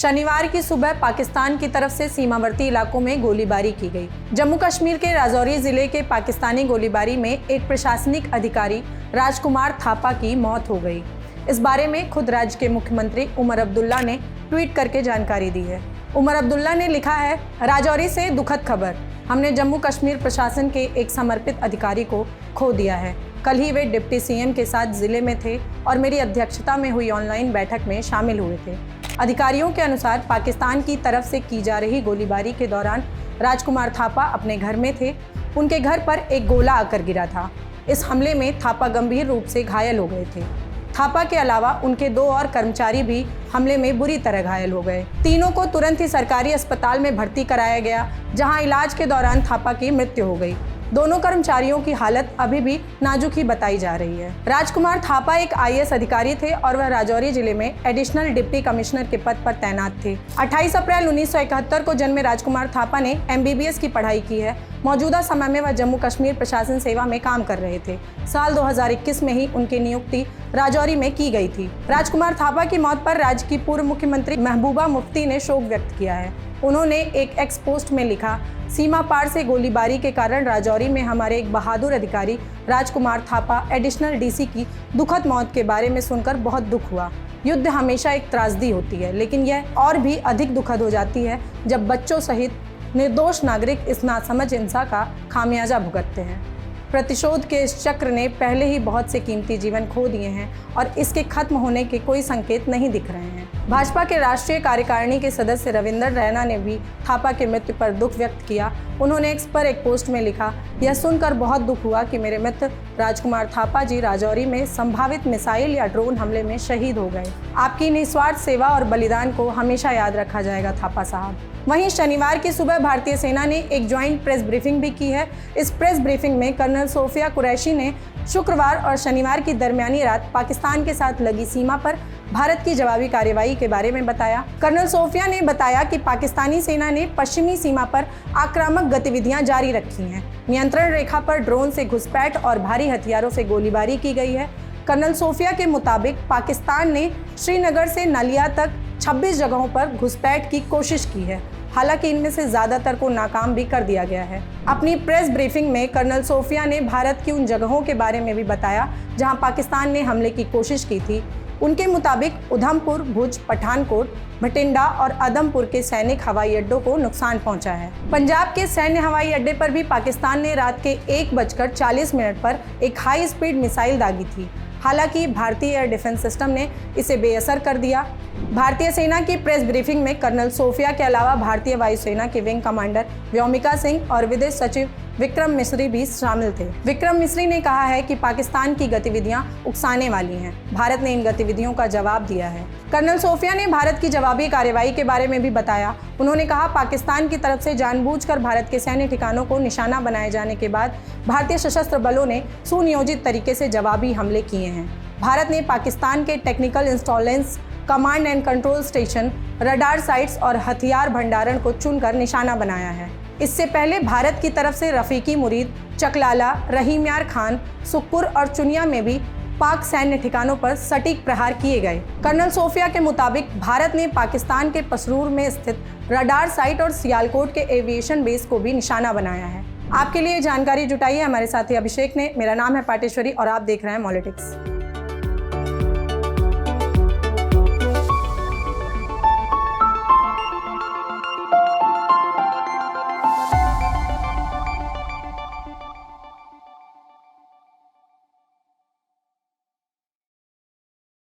शनिवार की सुबह पाकिस्तान की तरफ से सीमावर्ती इलाकों में गोलीबारी की गई। जम्मू कश्मीर के राजौरी जिले के पाकिस्तानी गोलीबारी में एक प्रशासनिक अधिकारी राजकुमार थापा की मौत हो गई। इस बारे में खुद राज्य के मुख्यमंत्री उमर अब्दुल्ला ने ट्वीट करके जानकारी दी है। उमर अब्दुल्ला ने लिखा है, राजौरी से दुखद खबर, हमने जम्मू कश्मीर प्रशासन के एक समर्पित अधिकारी को खो दिया है। कल ही वे डिप्टी सीएम के साथ जिले में थे और मेरी अध्यक्षता में हुई ऑनलाइन बैठक में शामिल हुए थे। अधिकारियों के अनुसार पाकिस्तान की तरफ से की जा रही गोलीबारी के दौरान राजकुमार थापा अपने घर में थे। उनके घर पर एक गोला आकर गिरा था। इस हमले में थापा गंभीर रूप से घायल हो गए थे। थापा के अलावा उनके 2 और कर्मचारी भी हमले में बुरी तरह घायल हो गए। तीनों को तुरंत ही सरकारी अस्पताल में भर्ती कराया गया, जहां इलाज के दौरान थापा की मृत्यु हो गई। दोनों कर्मचारियों की हालत अभी भी नाजुक ही बताई जा रही है। राजकुमार थापा एक आईएएस अधिकारी थे और वह राजौरी जिले में एडिशनल डिप्टी कमिश्नर के पद पर तैनात थे। 28 अप्रैल 1971 को जन्मे राजकुमार थापा ने MBBS की पढ़ाई की है। मौजूदा समय में वह जम्मू कश्मीर प्रशासन सेवा में काम कर रहे थे। साल 2021 में ही उनकी नियुक्ति राजौरी में की गई थी। राजकुमार थापा की मौत पर राज्य की पूर्व मुख्यमंत्री महबूबा मुफ्ती ने शोक व्यक्त किया है। उन्होंने एक एक्स पोस्ट में लिखा, सीमा पार से गोलीबारी के कारण राजौरी में हमारे एक बहादुर अधिकारी राजकुमार थापा एडिशनल DC की दुखद मौत के बारे में सुनकर बहुत दुख हुआ। युद्ध हमेशा एक त्रासदी होती है, लेकिन यह और भी अधिक दुखद हो जाती है जब बच्चों सहित निर्दोष नागरिक इस नासमझ हिंसा का खामियाजा भुगतते हैं। प्रतिशोध के इस चक्र ने पहले ही बहुत से कीमती जीवन खो दिए हैं और इसके खत्म होने के कोई संकेत नहीं दिख रहे हैं। भाजपा के राष्ट्रीय कार्यकारिणी के सदस्य रविंदर रैना ने भी थापा की मृत्यु पर दुख व्यक्त किया। उन्होंने एक्स पर एक पोस्ट में लिखा, यह सुनकर बहुत दुख हुआ कि मेरे मित्र राजकुमार थापा जी राजौरी में संभावित मिसाइल या ड्रोन हमले में शहीद हो गए। आपकी निस्वार्थ सेवा और बलिदान को हमेशा याद रखा जाएगा थापा साहब। वहीं शनिवार की सुबह भारतीय सेना ने एक ज्वाइंट प्रेस ब्रीफिंग भी की है। इस प्रेस ब्रीफिंग में कर्नल सोफिया कुरैशी ने शुक्रवार और शनिवार की दरमियानी रात पाकिस्तान के साथ लगी सीमा पर भारत की जवाबी कार्रवाई के बारे में बताया। कर्नल सोफिया ने बताया कि पाकिस्तानी सेना ने पश्चिमी सीमा पर आक्रामक गतिविधियां जारी रखी हैं। नियंत्रण रेखा पर ड्रोन से घुसपैठ और भारी हथियारों से गोलीबारी की गई है। कर्नल सोफिया के मुताबिक पाकिस्तान ने श्रीनगर से नलिया तक 26 जगहों पर घुसपैठ की कोशिश की है। हालांकि इनमें से ज़्यादातर को नाकाम भी कर दिया गया है। अपनी प्रेस ब्रीफिंग में कर्नल सोफिया ने भारत की उन जगहों के बारे में भी बताया जहां पाकिस्तान ने हमले की कोशिश की थी। उनके मुताबिक उधमपुर, भुज, पठानकोट, भटिंडा और आदमपुर के सैनिक हवाई अड्डों को नुकसान पहुंचा है। पंजाब के सैन्य हवाई अड्डे पर भी पाकिस्तान ने रात के 1:40 पर एक हाई स्पीड मिसाइल दागी थी। हालांकि भारतीय एयर डिफेंस सिस्टम ने इसे बेअसर कर दिया। भारतीय सेना की प्रेस ब्रीफिंग में कर्नल सोफिया के अलावा भारतीय वायुसेना के विंग कमांडर व्योमिका सिंह और विदेश सचिव विक्रम मिस्री भी शामिल थे। विक्रम मिस्री ने कहा है कि पाकिस्तान की गतिविधियां उकसाने वाली हैं। भारत ने इन गतिविधियों का जवाब दिया है। कर्नल सोफिया ने भारत की जवाबी कार्रवाई के बारे में भी बताया। उन्होंने कहा, पाकिस्तान की तरफ से जानबूझकर भारत के सैन्य ठिकानों को निशाना बनाए जाने के बाद भारतीय सशस्त्र बलों ने सुनियोजित तरीके से जवाबी हमले किए हैं। भारत ने पाकिस्तान के technical installations, command and control station, radar sites और हथियार भंडारण को चुनकर निशाना बनाया है। इससे पहले भारत की तरफ से रफीकी मुरीद, चकलाला, रहीम यार खान, सुक्कुर और चुनिया में भी पाक सैन्य ठिकानों पर सटीक प्रहार किए गए। कर्नल सोफिया के मुताबिक भारत ने पाकिस्तान के पसरूर में स्थित रडार साइट और सियालकोट के एविएशन बेस को भी निशाना बनाया है। आपके लिए जानकारी जुटाई है हमारे साथी अभिषेक ने। मेरा नाम है पाटेश्वरी और आप देख रहे हैं मॉलिटिक्स।